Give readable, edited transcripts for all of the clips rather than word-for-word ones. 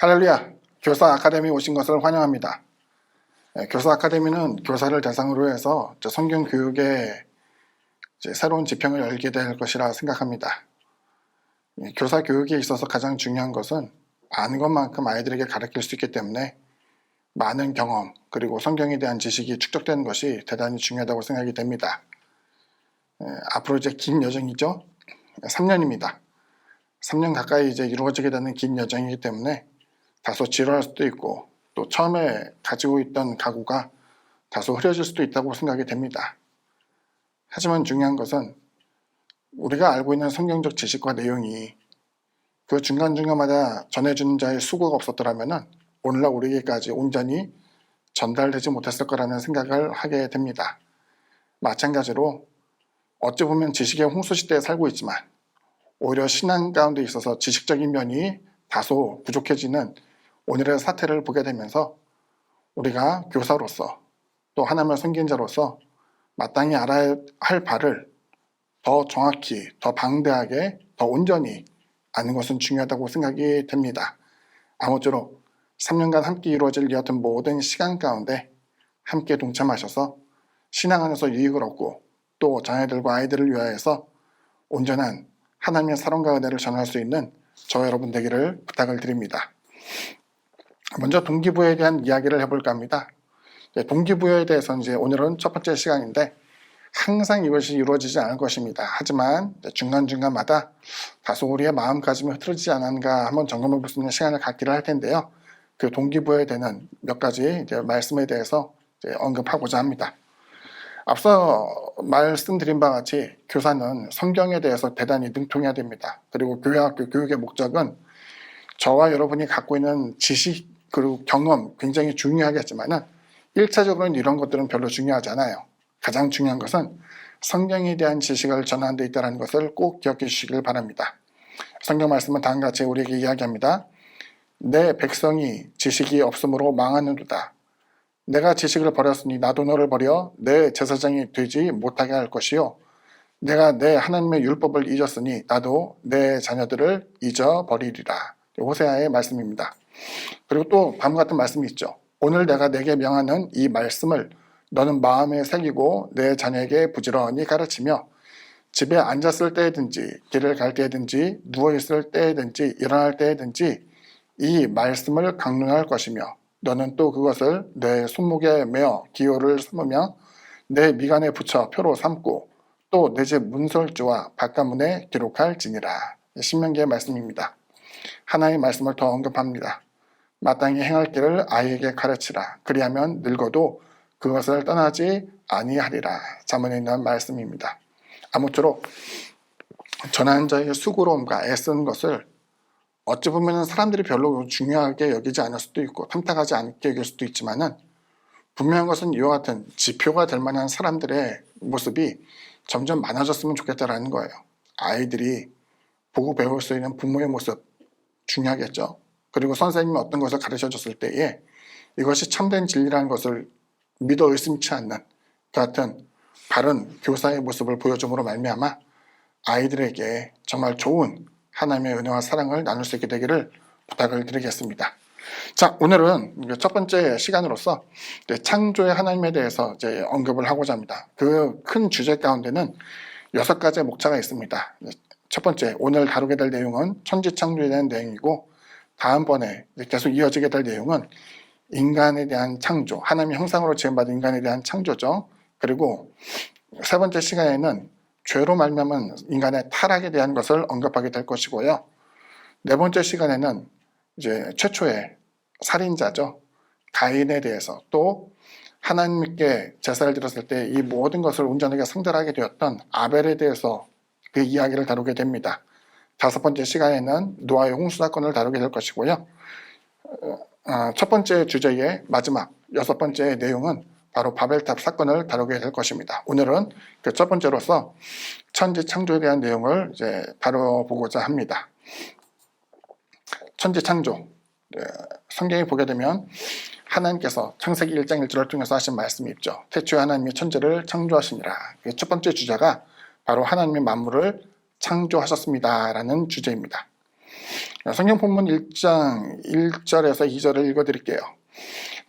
할렐루야! 교사 아카데미 오신 것을 환영합니다. 교사 아카데미는 교사를 대상으로 해서 성경 교육의 새로운 지평을 열게 될 것이라 생각합니다. 교사 교육에 있어서 가장 중요한 것은 아는 것만큼 아이들에게 가르칠 수 있기 때문에 많은 경험 그리고 성경에 대한 지식이 축적되는 것이 대단히 중요하다고 생각이 됩니다. 앞으로 이제 긴 여정이죠. 3년입니다. 3년 가까이 이제 이루어지게 되는 긴 여정이기 때문에 다소 지루할 수도 있고 또 처음에 가지고 있던 각오가 다소 흐려질 수도 있다고 생각이 됩니다. 하지만 중요한 것은 우리가 알고 있는 성경적 지식과 내용이 그 중간중간마다 전해주는 자의 수고가 없었더라면 오늘날 우리에게까지 온전히 전달되지 못했을 거라는 생각을 하게 됩니다. 마찬가지로 어찌 보면 지식의 홍수시대에 살고 있지만 오히려 신앙 가운데 있어서 지식적인 면이 다소 부족해지는 오늘의 사태를 보게 되면서 우리가 교사로서 또 하나님을 섬긴 자로서 마땅히 알아야 할 바를 더 정확히, 더 방대하게, 더 온전히 아는 것은 중요하다고 생각이 됩니다. 아무쪼록 3년간 함께 이루어질 이 같은 모든 시간 가운데 함께 동참하셔서 신앙 안에서 유익을 얻고 또 자녀들과 아이들을 위하여서 온전한 하나님의 사랑과 은혜를 전할 수 있는 저 여러분 되기를 부탁을 드립니다. 먼저 동기부여에 대한 이야기를 해볼까 합니다. 동기부여에 대해서는 이제 오늘은 첫 번째 시간인데 항상 이것이 이루어지지 않을 것입니다. 하지만 중간중간마다 다소 우리의 마음가짐이 흐트러지지 않았는가 한번 점검해 볼 수 있는 시간을 갖기를 할 텐데요. 그 동기부여에 되는 몇 가지 말씀에 대해서 언급하고자 합니다. 앞서 말씀드린 바와 같이 교사는 성경에 대해서 대단히 능통해야 됩니다. 그리고 교회학교 교육의 목적은 저와 여러분이 갖고 있는 지식 그리고 경험 굉장히 중요하겠지만은 1차적으로는 이런 것들은 별로 중요하지 않아요. 가장 중요한 것은 성경에 대한 지식을 전하는 데 있다는 것을 꼭 기억해 주시길 바랍니다. 성경 말씀은 다음과 같이 우리에게 이야기합니다. 내 백성이 지식이 없으므로 망하는도다. 내가 지식을 버렸으니 나도 너를 버려 내 제사장이 되지 못하게 할 것이요. 내가 내 하나님의 율법을 잊었으니 나도 내 자녀들을 잊어버리리라. 호세아의 말씀입니다. 그리고 또 다음과 같은 말씀이 있죠. 오늘 내가 내게 명하는 이 말씀을 너는 마음에 새기고 내 자녀에게 부지런히 가르치며 집에 앉았을 때든지 길을 갈 때든지 누워있을 때든지 일어날 때든지 이 말씀을 강론할 것이며 너는 또 그것을 내 손목에 메어 기호를 삼으며 내 미간에 붙여 표로 삼고 또 내 집 문설주와 바깥문에 기록할지니라. 신명기의 말씀입니다. 하나님의 말씀을 더 언급합니다. 마땅히 행할 길을 아이에게 가르치라. 그리하면 늙어도 그것을 떠나지 아니하리라. 잠언에 있는 말씀입니다. 아무쪼록 전하는 자의 수고로움과 애쓰는 것을 어찌 보면 사람들이 별로 중요하게 여기지 않을 수도 있고 탐탁하지 않게 여길 수도 있지만은 분명한 것은 이와 같은 지표가 될 만한 사람들의 모습이 점점 많아졌으면 좋겠다라는 거예요. 아이들이 보고 배울 수 있는 부모의 모습 중요하겠죠. 그리고 선생님이 어떤 것을 가르쳐 줬을 때에 이것이 참된 진리라는 것을 믿어 의심치 않는 그 같은 바른 교사의 모습을 보여줌으로 말미암아 아이들에게 정말 좋은 하나님의 은혜와 사랑을 나눌 수 있게 되기를 부탁을 드리겠습니다. 자, 오늘은 첫 번째 시간으로서 창조의 하나님에 대해서 언급을 하고자 합니다. 그 큰 주제 가운데는 6가지의 목차가 있습니다. 첫 번째, 오늘 다루게 될 내용은 천지창조에 대한 내용이고 다음번에 계속 이어지게 될 내용은 인간에 대한 창조, 하나님의 형상으로 지음받은 인간에 대한 창조죠. 그리고 세 번째 시간에는 죄로 말미암은 인간의 타락에 대한 것을 언급하게 될 것이고요. 네 번째 시간에는 이제 최초의 살인자죠. 가인에 대해서 또 하나님께 제사를 드렸을 때 이 모든 것을 온전하게 상달하게 되었던 아벨에 대해서 그 이야기를 다루게 됩니다. 다섯 번째 시간에는 노아의 홍수 사건을 다루게 될 것이고요. 첫 번째 주제의 마지막 6번째 내용은 바로 바벨탑 사건을 다루게 될 것입니다. 오늘은 그 첫 번째로서 천지 창조에 대한 내용을 다뤄보고자 합니다. 천지 창조, 성경에 보게 되면 하나님께서 창세기 1장 1절을 통해서 하신 말씀이 있죠. 태초에 하나님이 천지를 창조하시니라. 첫 번째 주제가 바로 하나님의 만물을 창조하셨습니다 라는 주제입니다. 성경 본문 1장 1절에서 2절을 읽어드릴게요.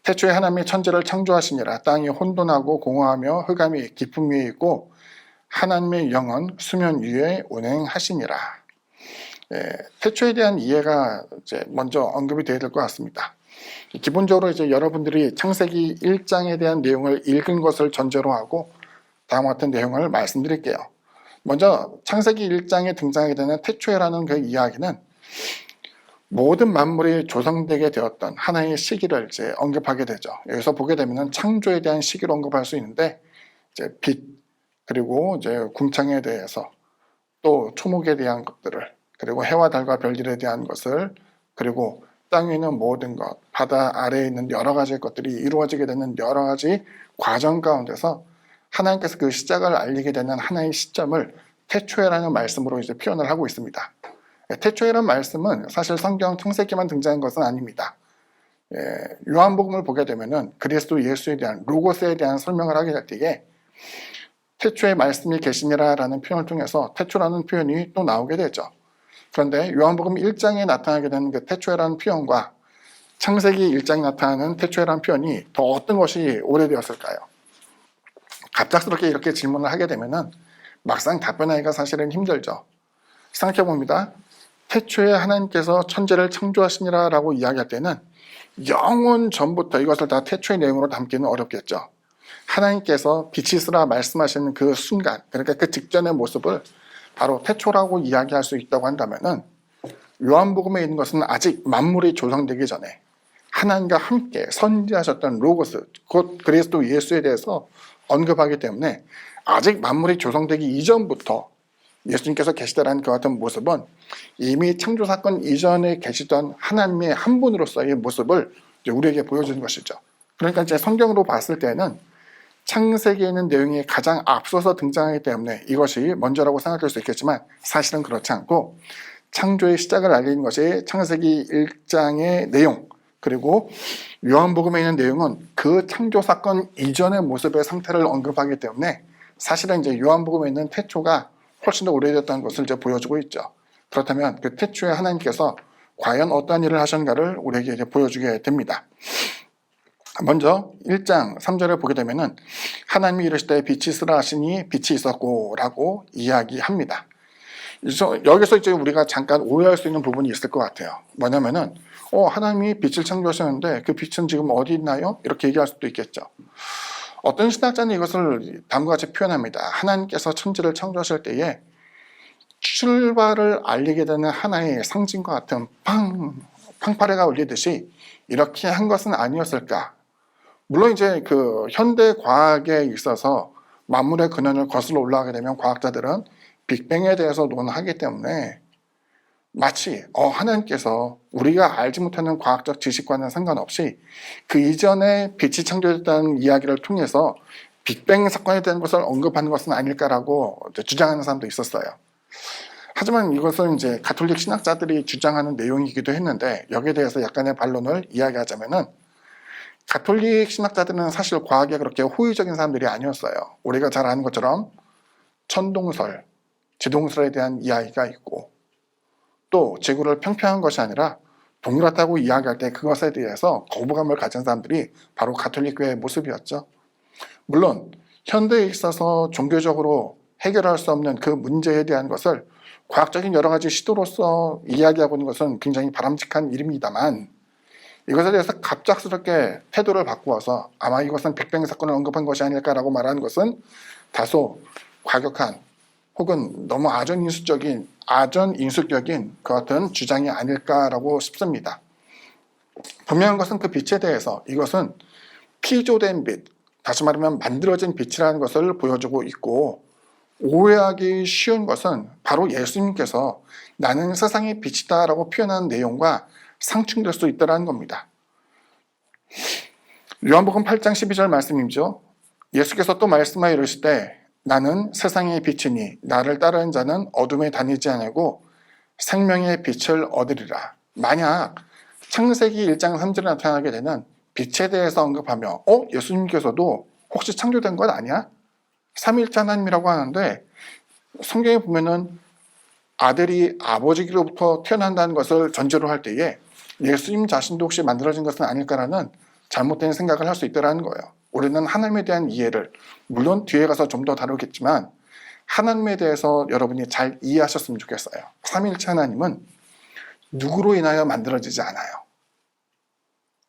태초에 하나님이 천지를 창조하시니라. 땅이 혼돈하고 공허하며 흑암이 깊음 위에 있고 하나님의 영은 수면 위에 운행하시니라. 태초에 대한 이해가 이제 먼저 언급이 되어야 될 것 같습니다. 기본적으로 이제 여러분들이 창세기 1장에 대한 내용을 읽은 것을 전제로 하고 다음과 같은 내용을 말씀드릴게요. 먼저 창세기 1장에 등장하게 되는 태초에라는 그 이야기는 모든 만물이 조성되게 되었던 하나의 시기를 이제 언급하게 되죠. 여기서 보게 되면 창조에 대한 시기를 언급할 수 있는데 이제 빛 그리고 이제 궁창에 대해서 또 초목에 대한 것들을 그리고 해와 달과 별들에 대한 것을 그리고 땅 위에 있는 모든 것, 바다 아래에 있는 여러 가지 것들이 이루어지게 되는 여러 가지 과정 가운데서 하나님께서 그 시작을 알리게 되는 하나의 시점을 태초에라는 말씀으로 이제 표현을 하고 있습니다. 태초에라는 말씀은 사실 성경 창세기만 등장한 것은 아닙니다. 요한복음을 보게 되면은 그리스도 예수에 대한 로고스에 대한 설명을 하게 될 때에 태초에 말씀이 계시니라라는 표현을 통해서 태초라는 표현이 또 나오게 되죠. 그런데 요한복음 1장에 나타나게 되는 그 태초에라는 표현과 창세기 1장에 나타나는 태초에라는 표현이 더 어떤 것이 오래되었을까요? 갑작스럽게 이렇게 질문을 하게 되면은 막상 답변하기가 사실은 힘들죠. 생각해 봅니다. 태초에 하나님께서 천지를 창조하시니라 라고 이야기할 때는 영원 전부터 이것을 다 태초의 내용으로 담기는 어렵겠죠. 하나님께서 빛이 있으라 말씀하시는 그 순간, 그러니까 그 직전의 모습을 바로 태초라고 이야기할 수 있다고 한다면은 요한복음에 있는 것은 아직 만물이 조성되기 전에 하나님과 함께 선지하셨던 로고스, 곧 그리스도 예수에 대해서 언급하기 때문에 아직 만물이 조성되기 이전부터 예수님께서 계시다라는 그 같은 모습은 이미 창조 사건 이전에 계시던 하나님의 한 분으로서의 모습을 우리에게 보여주는 것이죠. 그러니까 이제 성경으로 봤을 때는 창세기에 있는 내용이 가장 앞서서 등장하기 때문에 이것이 먼저라고 생각할 수 있겠지만 사실은 그렇지 않고 창조의 시작을 알리는 것이 창세기 1장의 내용 그리고 요한복음에 있는 내용은 그 창조 사건 이전의 모습의 상태를 언급하기 때문에 사실은 이제 요한복음에 있는 태초가 훨씬 더 오래됐다는 것을 이제 보여주고 있죠. 그렇다면 그 태초에 하나님께서 과연 어떠한 일을 하셨는가를 우리에게 이제 보여주게 됩니다. 먼저 1장 3절을 보게 되면은 하나님이 이르시되 빛이 있으라 하시니 빛이 있었고 라고 이야기합니다. 여기서 이제 우리가 잠깐 오해할 수 있는 부분이 있을 것 같아요. 뭐냐면은 하나님이 빛을 창조하셨는데 그 빛은 지금 어디 있나요? 이렇게 얘기할 수도 있겠죠. 어떤 신학자는 이것을 다음과 같이 표현합니다. 하나님께서 천지를 창조하실 때에 출발을 알리게 되는 하나의 상징과 같은 팡파레가 울리듯이 이렇게 한 것은 아니었을까? 물론 이제 그 현대 과학에 있어서 만물의 근원을 거슬러 올라가게 되면 과학자들은 빅뱅에 대해서 논하기 때문에 마치 하나님께서 우리가 알지 못하는 과학적 지식과는 상관없이 그 이전에 빛이 창조됐다는 이야기를 통해서 빅뱅 사건에 대한 것을 언급하는 것은 아닐까라고 주장하는 사람도 있었어요. 하지만 이것은 이제 가톨릭 신학자들이 주장하는 내용이기도 했는데 여기에 대해서 약간의 반론을 이야기하자면은 가톨릭 신학자들은 사실 과학에 그렇게 호의적인 사람들이 아니었어요. 우리가 잘 아는 것처럼 천동설, 지동설에 대한 이야기가 있고 또 지구를 평평한 것이 아니라 동그랗다고 이야기할 때 그것에 대해서 거부감을 가진 사람들이 바로 가톨릭교회의 모습이었죠. 물론 현대에 있어서 종교적으로 해결할 수 없는 그 문제에 대한 것을 과학적인 여러 가지 시도로서 이야기하고 있는 것은 굉장히 바람직한 일입니다만 이것에 대해서 갑작스럽게 태도를 바꾸어서 아마 이것은 빅뱅 사건을 언급한 것이 아닐까라고 말하는 것은 다소 과격한 혹은 너무 아전인수적인 그 같은 주장이 아닐까라고 싶습니다. 분명한 것은 그 빛에 대해서 이것은 피조된 빛, 다시 말하면 만들어진 빛이라는 것을 보여주고 있고 오해하기 쉬운 것은 바로 예수님께서 나는 세상의 빛이다 라고 표현하는 내용과 상충될 수 있다는 겁니다. 요한복음 8장 12절 말씀이죠. 예수께서 또 말씀하여 이르시되 나는 세상의 빛이니 나를 따르는 자는 어둠에 다니지 아니하고 생명의 빛을 얻으리라. 만약 창세기 1장 3절에 나타나게 되는 빛에 대해서 언급하며 예수님께서도 혹시 창조된 것 아니야? 삼위일체 하나님이라고 하는데 성경에 보면은 아들이 아버지로부터 태어난다는 것을 전제로 할 때에 예수님 자신도 혹시 만들어진 것은 아닐까라는 잘못된 생각을 할 수 있다는 거예요. 우리는 하나님에 대한 이해를, 물론 뒤에 가서 좀 더 다루겠지만 하나님에 대해서 여러분이 잘 이해하셨으면 좋겠어요. 삼위일체 하나님은 누구로 인하여 만들어지지 않아요.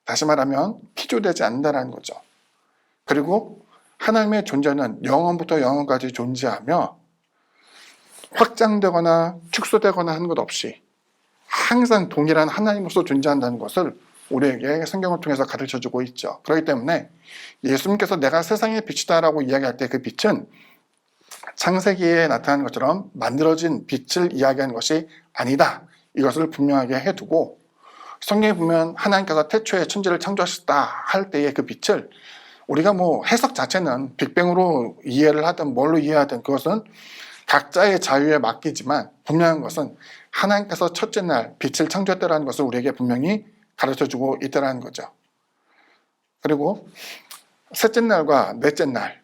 다시 말하면 피조되지 않는다는 거죠. 그리고 하나님의 존재는 영원부터 영원까지 존재하며 확장되거나 축소되거나 하는 것 없이 항상 동일한 하나님으로서 존재한다는 것을 우리에게 성경을 통해서 가르쳐주고 있죠. 그렇기 때문에 예수님께서 내가 세상의 빛이다라고 이야기할 때 그 빛은 창세기에 나타난 것처럼 만들어진 빛을 이야기하는 것이 아니다. 이것을 분명하게 해두고 성경에 보면 하나님께서 태초에 천지를 창조하셨다 할 때의 그 빛을 우리가 해석 자체는 빅뱅으로 이해를 하든 뭘로 이해하든 그것은 각자의 자유에 맡기지만 분명한 것은 하나님께서 첫째 날 빛을 창조했다는 것을 우리에게 분명히 가르쳐주고 있다는 거죠. 그리고 셋째 날과 넷째 날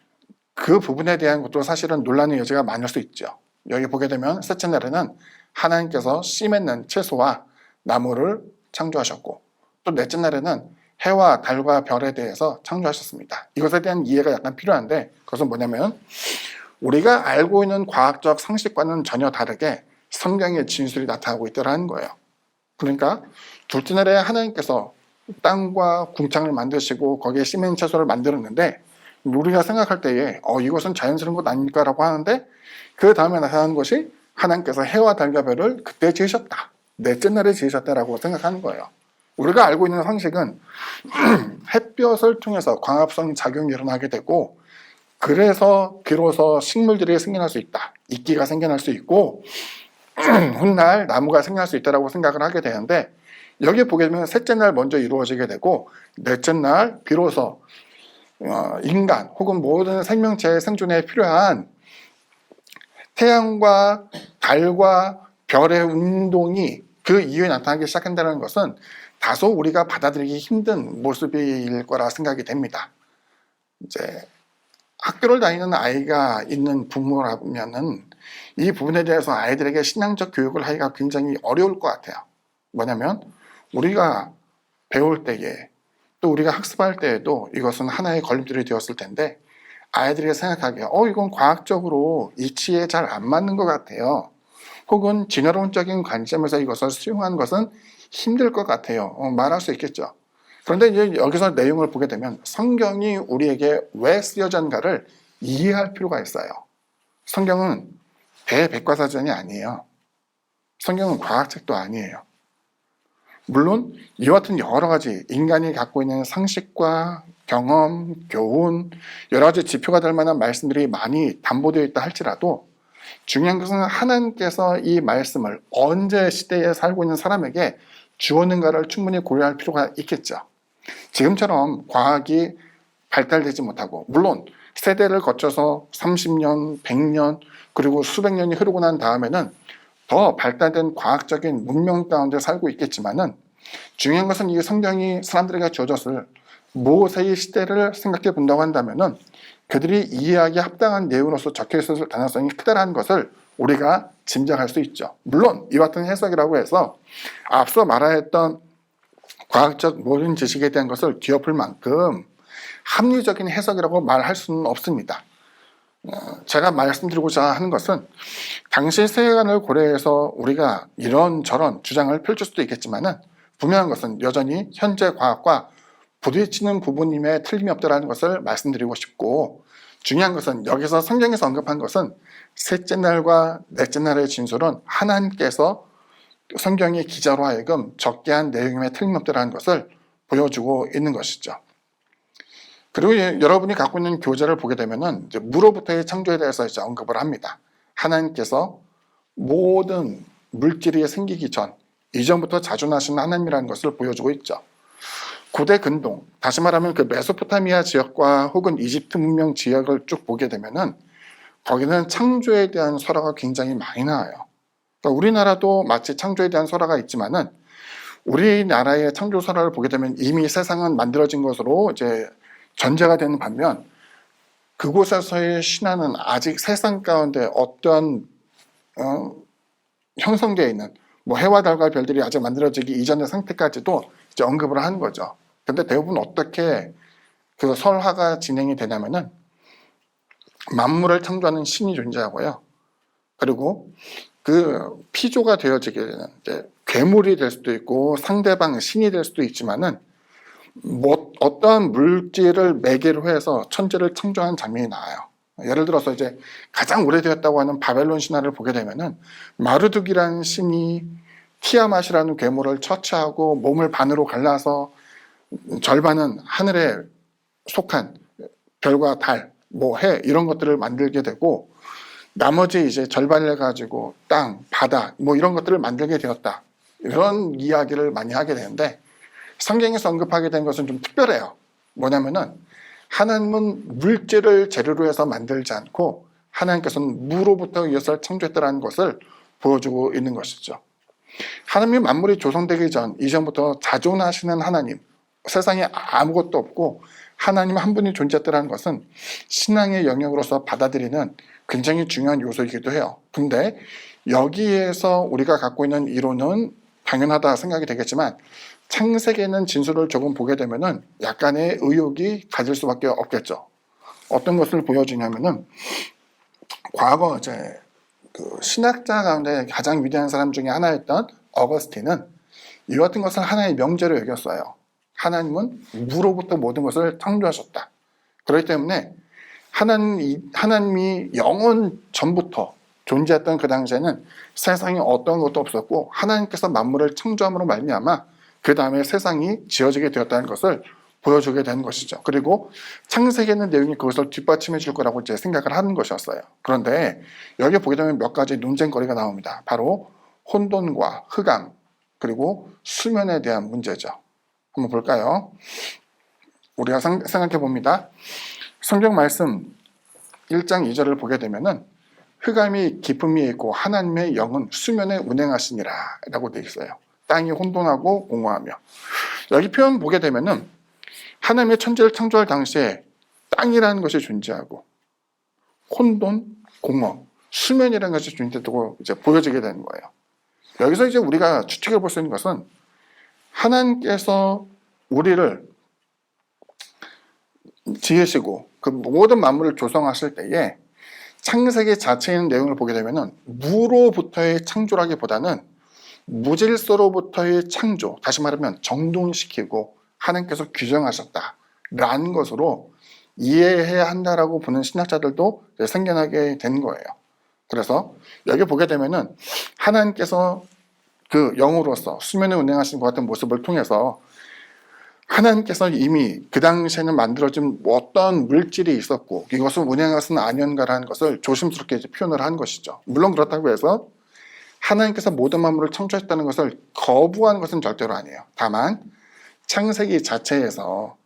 그 부분에 대한 것도 사실은 논란의 여지가 많을 수 있죠. 여기 보게 되면 셋째 날에는 하나님께서 씨 맺는 채소와 나무를 창조하셨고 또 넷째 날에는 해와 달과 별에 대해서 창조하셨습니다. 이것에 대한 이해가 약간 필요한데 그것은 뭐냐면 우리가 알고 있는 과학적 상식과는 전혀 다르게 성경의 진술이 나타나고 있다는 거예요. 그러니까 둘째 날에 하나님께서 땅과 궁창을 만드시고 거기에 씨 맺는 채소를 만들었는데 우리가 생각할 때에 이것은 자연스러운 것 아닙니까? 라고 하는데 그 다음에 나타나는 것이 하나님께서 해와 달과 별을 그때 지으셨다. 넷째 날에 지으셨다라고 생각하는 거예요. 우리가 알고 있는 상식은 햇볕을 통해서 광합성 작용이 일어나게 되고 그래서 비로소 식물들이 생겨날 수 있다. 이끼가 생겨날 수 있고 훗날 나무가 생겨날 수 있다고 생각을 하게 되는데 여기 보게 되면 셋째 날 먼저 이루어지게 되고 넷째 날 비로소 인간 혹은 모든 생명체의 생존에 필요한 태양과 달과 별의 운동이 그 이후에 나타나기 시작한다는 것은 다소 우리가 받아들이기 힘든 모습일 거라 생각이 됩니다. 이제 학교를 다니는 아이가 있는 부모라면은 이 부분에 대해서 아이들에게 신앙적 교육을 하기가 굉장히 어려울 것 같아요. 뭐냐면 우리가 배울 때에 또 우리가 학습할 때에도 이것은 하나의 걸림돌이 되었을 텐데 아이들이 생각하기에 이건 과학적으로 이치에 잘 안 맞는 것 같아요. 혹은 진화론적인 관점에서 이것을 수용하는 것은 힘들 것 같아요. 말할 수 있겠죠. 그런데 이제 여기서 내용을 보게 되면 성경이 우리에게 왜 쓰여졌는가를 이해할 필요가 있어요. 성경은 대백과사전이 아니에요. 성경은 과학책도 아니에요. 물론 이와 같은 여러 가지 인간이 갖고 있는 상식과 경험, 교훈, 여러 가지 지표가 될 만한 말씀들이 많이 담보되어 있다 할지라도 중요한 것은 하나님께서 이 말씀을 언제 시대에 살고 있는 사람에게 주었는가를 충분히 고려할 필요가 있겠죠. 지금처럼 과학이 발달되지 못하고 물론 세대를 거쳐서 30년, 100년 그리고 수백 년이 흐르고 난 다음에는 더 발달된 과학적인 문명 가운데 살고 있겠지만은 중요한 것은 이 성경이 사람들에게 주어졌을 모세의 시대를 생각해 본다고 한다면은 그들이 이해하기에 합당한 내용으로서 적혀 있을 가능성이 크다라는 것을 우리가 짐작할 수 있죠. 물론 이와 같은 해석이라고 해서 앞서 말하였던 과학적 모든 지식에 대한 것을 뒤엎을 만큼 합리적인 해석이라고 말할 수는 없습니다. 제가 말씀드리고자 하는 것은 당시 세계관을 고려해서 우리가 이런저런 주장을 펼칠 수도 있겠지만은 분명한 것은 여전히 현재 과학과 부딪히는 부분임에 틀림이 없다는 것을 말씀드리고 싶고 중요한 것은 여기서 성경에서 언급한 것은 셋째 날과 넷째 날의 진술은 하나님께서 성경의 기자로 하여금 적게 한 내용임에 틀림없다는 것을 보여주고 있는 것이죠. 그리고 여러분이 갖고 있는 교재를 보게 되면은 이제 무로부터의 창조에 대해서 이제 언급을 합니다. 하나님께서 모든 물질이 생기기 전 이전부터 자존하시는 하나님이라는 것을 보여주고 있죠. 고대 근동, 다시 말하면 그 메소포타미아 지역과 혹은 이집트 문명 지역을 쭉 보게 되면은 거기는 창조에 대한 설화가 굉장히 많이 나와요. 그러니까 우리나라도 마치 창조에 대한 설화가 있지만은 우리나라의 창조 설화를 보게 되면 이미 세상은 만들어진 것으로 이제 전제가 되는 반면 그곳에서의 신화는 아직 세상 가운데 어떤 형성되어 있는 뭐 해와 달과 별들이 아직 만들어지기 이전의 상태까지도 이제 언급을 하는 거죠. 근데 대부분 어떻게 그 설화가 진행이 되냐면은 만물을 창조하는 신이 존재하고요. 그리고 그 피조가 되어지게 되는 이제 괴물이 될 수도 있고 상대방 신이 될 수도 있지만은 뭐 어떠한 물질을 매개로 해서 천지를 창조한 장면이 나와요. 예를 들어서 이제 가장 오래되었다고 하는 바벨론 신화를 보게 되면은 마르둑이라는 신이 티아맛이라는 괴물을 처치하고 몸을 반으로 갈라서 절반은 하늘에 속한 별과 달, 뭐 해 이런 것들을 만들게 되고 나머지 이제 절반을 가지고 땅, 바다 뭐 이런 것들을 만들게 되었다. 이런 이야기를 많이 하게 되는데 성경에서 언급하게 된 것은 좀 특별해요. 뭐냐면은 하나님은 물질을 재료로 해서 만들지 않고 하나님께서는 무로부터 이것을 창조했다는 것을 보여주고 있는 것이죠. 하나님이 만물이 조성되기 전 이전부터 자존하시는 하나님, 세상에 아무것도 없고 하나님 한 분이 존재했다는 것은 신앙의 영역으로서 받아들이는 굉장히 중요한 요소이기도 해요. 근데 여기에서 우리가 갖고 있는 이론은 당연하다 생각이 되겠지만 창세기에는 진술을 조금 보게 되면은 약간의 의혹이 가질 수밖에 없겠죠. 어떤 것을 보여주냐면은 과거 이제 그 신학자 가운데 가장 위대한 사람 중에 하나였던 어거스틴은 이 같은 것을 하나의 명제로 여겼어요. 하나님은 무로부터 모든 것을 창조하셨다. 그렇기 때문에 하나님이 영원 전부터 존재했던 그 당시에는 세상에 어떤 것도 없었고 하나님께서 만물을 창조함으로 말미암아 그 다음에 세상이 지어지게 되었다는 것을 보여주게 되는 것이죠. 그리고 창세기에는 내용이 그것을 뒷받침해 줄 거라고 이제 생각을 하는 것이었어요. 그런데 여기 보게 되면 몇 가지 논쟁거리가 나옵니다. 바로 혼돈과 흑암 그리고 수면에 대한 문제죠. 한번 볼까요? 우리가 생각해 봅니다. 성경 말씀 1장 2절을 보게 되면은 흑암이 깊음 위에 있고 하나님의 영은 수면에 운행하시니라 라고 되어 있어요. 땅이 혼돈하고 공허하며. 여기 표현 보게 되면은 하나님의 천지를 창조할 당시에 땅이라는 것이 존재하고 혼돈, 공허, 수면이라는 것이 존재하고 이제 보여지게 되는 거예요. 여기서 이제 우리가 추측해 볼 수 있는 것은 하나님께서 우리를 지으시고 그 모든 만물을 조성하실 때에 창세기 자체에 있는 내용을 보게 되면은 무로부터의 창조라기보다는 무질서로부터의 창조, 다시 말하면 정돈시키고 하나님께서 규정하셨다라는 것으로 이해해야 한다라고 보는 신학자들도 생겨나게 된 거예요. 그래서 여기 보게 되면은 하나님께서 그 영으로서 수면에 운행하시는 것 같은 모습을 통해서 하나님께서 이미 그 당시에는 만들어진 어떤 물질이 있었고 이것을 운행하시는 아니었는가라는 것을 조심스럽게 이제 표현을 한 것이죠. 물론 그렇다고 해서 하나님께서 모든 만물을 창조했다는 것을 거부하는 것은 절대로 아니에요. 다만 창세기 자체에서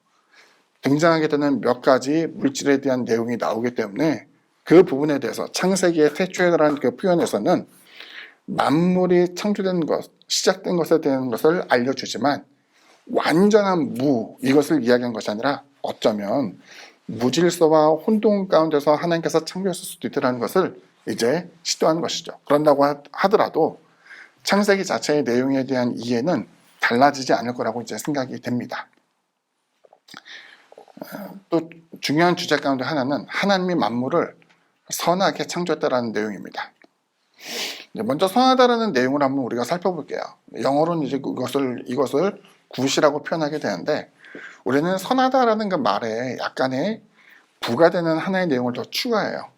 등장하게 되는 몇 가지 물질에 대한 내용이 나오기 때문에 그 부분에 대해서 창세기의 태초에라는 그 표현에서는 만물이 창조된 것, 시작된 것에 대한 것을 알려주지만 완전한 이것을 이야기한 것이 아니라 어쩌면 무질서와 혼돈 가운데서 하나님께서 창조했을 수도 있다는 것을 이제 시도한 것이죠. 그런다고 하더라도 창세기 자체의 내용에 대한 이해는 달라지지 않을 거라고 이제 생각이 됩니다. 또 중요한 주제 가운데 하나는 하나님이 만물을 선하게 창조했다라는 내용입니다. 먼저 선하다라는 내용을 한번 우리가 살펴볼게요. 영어로는 이제 이것을 굿이라고 표현하게 되는데 우리는 선하다라는 그 말에 약간의 부가되는 하나의 내용을 더 추가해요.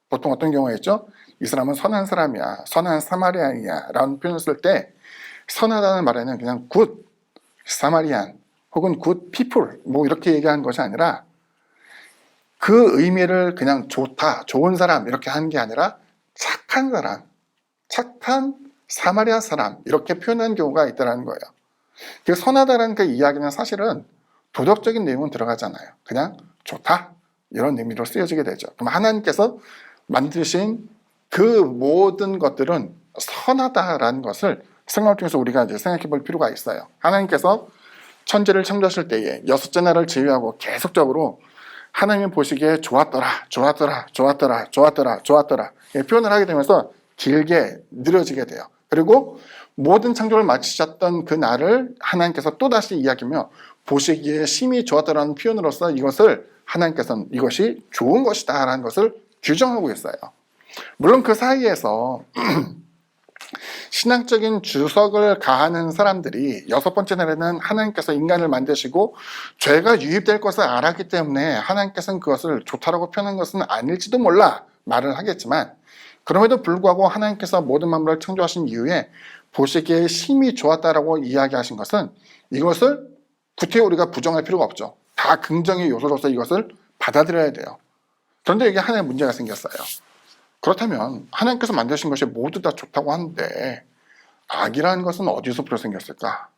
보통 어떤 경우가 있죠? 이 사람은 선한 사람이야, 선한 사마리안이야 라는 표현을 쓸 때 선하다는 말에는 그냥 굿 사마리안 혹은 굿 피플 뭐 이렇게 얘기하는 것이 아니라 그 의미를 그냥 좋다, 좋은 사람 이렇게 하는 게 아니라 착한 사람, 착한 사마리아 사람 이렇게 표현하는 경우가 있다는 거예요. 그 선하다라는 그 이야기는 사실은 도덕적인 내용은 들어가잖아요. 그냥 좋다 이런 의미로 쓰여지게 되죠. 그럼 하나님께서 만드신 그 모든 것들은 선하다라는 것을 생활 중에서 우리가 이제 생각해 볼 필요가 있어요. 하나님께서 천지를 창조하실 때에 6째 날을 제외하고 계속적으로 하나님이 보시기에 좋았더라, 좋았더라, 좋았더라, 좋았더라, 좋았더라 표현을 하게 되면서 길게 느려지게 돼요. 그리고 모든 창조를 마치셨던 그 날을 하나님께서 또다시 이야기하며 보시기에 심히 좋았다라는 표현으로서 이것을 하나님께서는 이것이 좋은 것이다 라는 것을 규정하고 있어요. 물론 그 사이에서 신앙적인 주석을 가하는 사람들이 여섯 번째 날에는 하나님께서 인간을 만드시고 죄가 유입될 것을 알았기 때문에 하나님께서는 그것을 좋다라고 표현한 것은 아닐지도 몰라 말을 하겠지만, 그럼에도 불구하고 하나님께서 모든 만물을 창조하신 이후에 보시기에 심히 좋았다라고 이야기하신 것은 이것을 구태여 우리가 부정할 필요가 없죠. 다 긍정의 요소로서 이것을 받아들여야 돼요. 그런데 이게 하나의 문제가 생겼어요. 그렇다면 하나님께서 만드신 것이 모두 다 좋다고 하는데 악이라는 것은 어디서 생겼을까?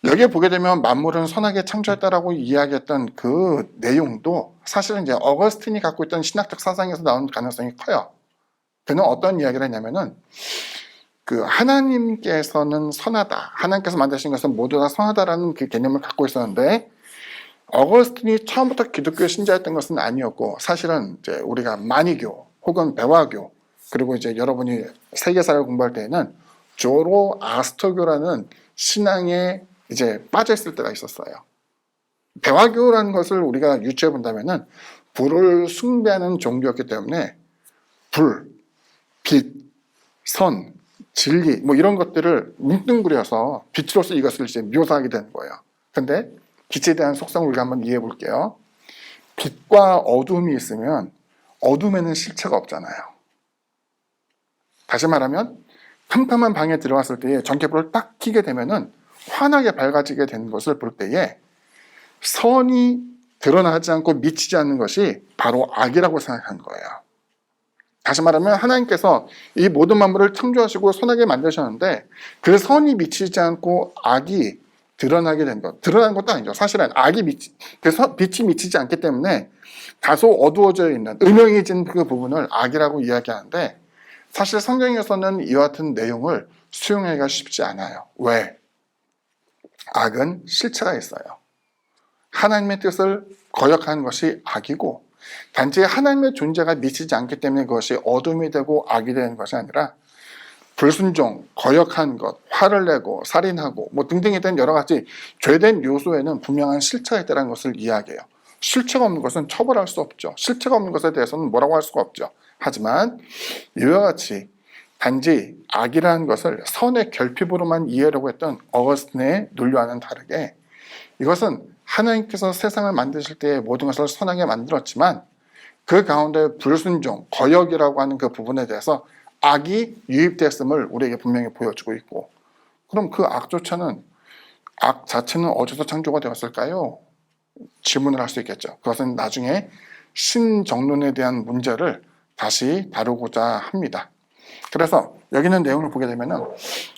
여기에 보게 되면 만물은 선하게 창조했다라고 이야기했던 그 내용도 사실은 이제 어거스틴이 갖고 있던 신학적 사상에서 나온 가능성이 커요. 그는 어떤 이야기를 했냐면은 그 하나님께서는 선하다, 하나님께서 만드신 것은 모두 다 선하다라는 그 개념을 갖고 있었는데, 어거스틴이 처음부터 기독교 신자였던 것은 아니었고, 사실은 이제 우리가 만이교 혹은 배화교, 그리고 이제 여러분이 세계사를 공부할 때에는 조로아스터교라는 신앙에 이제 빠져 있을 때가 있었어요. 배화교라는 것을 우리가 유추해 본다면은 불을 숭배하는 종교였기 때문에 불, 빛, 선, 진리 뭐 이런 것들을 뭉뚱그려서 빛으로서 이것을 이제 묘사하게 되는 거예요. 근데 빛에 대한 속성을 우리가 한번 이해해 볼게요. 빛과 어둠이 있으면 어둠에는 실체가 없잖아요. 다시 말하면 캄캄한 방에 들어갔을 때에 전기불을 딱 켜게 되면은 환하게 밝아지게 되는 것을 볼 때에 선이 드러나지 않고 미치지 않는 것이 바로 악이라고 생각하는 거예요. 다시 말하면 하나님께서 이 모든 만물을 창조하시고 선하게 만드셨는데 그 선이 미치지 않고 악이 드러나게 된 것, 드러난 것도 아니죠. 사실은 빛이 미치지 않기 때문에 다소 어두워져 있는 음영해진 그 부분을 악이라고 이야기하는데, 사실 성경에서는 이와 같은 내용을 수용하기가 쉽지 않아요. 왜? 악은 실체가 있어요. 하나님의 뜻을 거역하는 것이 악이고, 단지 하나님의 존재가 미치지 않기 때문에 그것이 어둠이 되고 악이 되는 것이 아니라 불순종, 거역한 것, 화를 내고 살인하고 뭐 등등에 대한 여러 가지 죄된 요소에는 분명한 실체가 있다는 것을 이야기해요. 실체가 없는 것은 처벌할 수 없죠. 실체가 없는 것에 대해서는 뭐라고 할 수가 없죠. 하지만 이와 같이 단지 악이라는 것을 선의 결핍으로만 이해하려고 했던 어거스틴의 논리와는 다르게, 이것은 하나님께서 세상을 만드실 때 모든 것을 선하게 만들었지만 그 가운데 불순종, 거역이라고 하는 그 부분에 대해서 악이 유입됐음을 우리에게 분명히 보여주고 있고, 그럼 그 악 자체는 어디서 창조가 되었을까요? 질문을 할 수 있겠죠. 그것은 나중에 신정론에 대한 문제를 다시 다루고자 합니다. 그래서 여기 있는 내용을 보게 되면은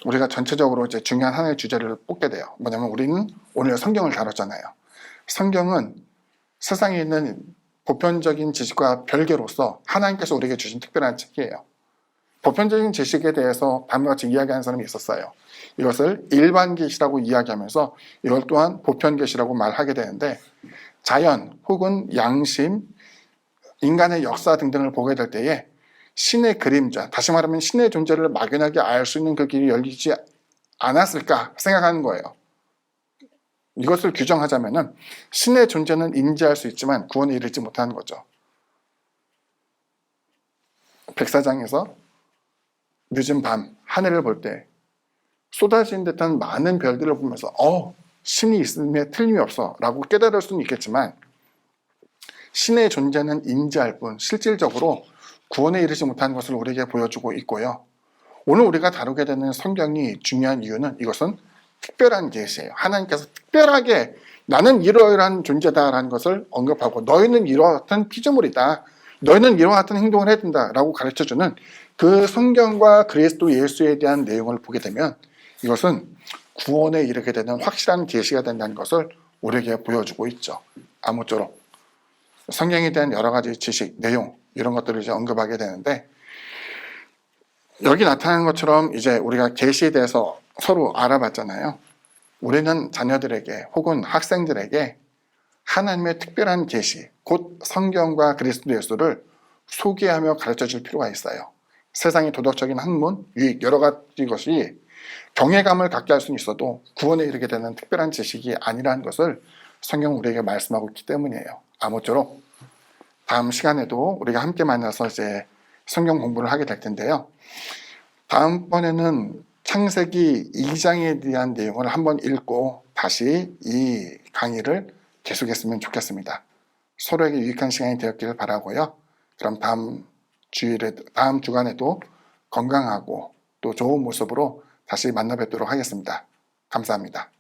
우리가 전체적으로 이제 중요한 하나의 주제를 뽑게 돼요. 뭐냐면 우리는 오늘 성경을 다뤘잖아요. 성경은 세상에 있는 보편적인 지식과 별개로서 하나님께서 우리에게 주신 특별한 책이에요. 보편적인 지식에 대해서 다음과 같이 이야기하는 사람이 있었어요. 이것을 일반 계시라고 이야기하면서 이걸 또한 보편 계시라고 말하게 되는데, 자연 혹은 양심, 인간의 역사 등등을 보게 될 때에 신의 그림자, 다시 말하면 신의 존재를 막연하게 알 수 있는 그 길이 열리지 않았을까 생각하는 거예요. 이것을 규정하자면은 신의 존재는 인지할 수 있지만 구원에 이르지 못하는 거죠. 백사장에서 늦은 밤 하늘을 볼 때 쏟아진 듯한 많은 별들을 보면서 신이 있음에 틀림이 없어 라고 깨달을 수는 있겠지만, 신의 존재는 인지할 뿐 실질적으로 구원에 이르지 못한 것을 우리에게 보여주고 있고요. 오늘 우리가 다루게 되는 성경이 중요한 이유는 이것은 특별한 계시예요. 하나님께서 특별하게 나는 이러이러한 존재다라는 것을 언급하고 너희는 이와 같은 피조물이다, 너희는 이와 같은 행동을 해야 된다라고 가르쳐주는 그 성경과 그리스도 예수에 대한 내용을 보게 되면 이것은 구원에 이르게 되는 확실한 계시가 된다는 것을 우리에게 보여주고 있죠. 아무쪼록 성경에 대한 여러 가지 지식, 내용 이런 것들을 이제 언급하게 되는데, 여기 나타나는 것처럼 이제 우리가 계시에 대해서 서로 알아봤잖아요. 우리는 자녀들에게 혹은 학생들에게 하나님의 특별한 계시, 곧 성경과 그리스도 예수를 소개하며 가르쳐 줄 필요가 있어요. 세상의 도덕적인 학문, 유익 여러 가지 것이 경외감을 갖게 할 수는 있어도 구원에 이르게 되는 특별한 지식이 아니라는 것을 성경 우리에게 말씀하고 있기 때문이에요. 아무쪼록 다음 시간에도 우리가 함께 만나서 이제 성경 공부를 하게 될 텐데요. 다음번에는 창세기 2장에 대한 내용을 한번 읽고 다시 이 강의를 계속했으면 좋겠습니다. 서로에게 유익한 시간이 되었기를 바라고요. 그럼 다음 주간에도 건강하고 또 좋은 모습으로 다시 만나 뵙도록 하겠습니다. 감사합니다.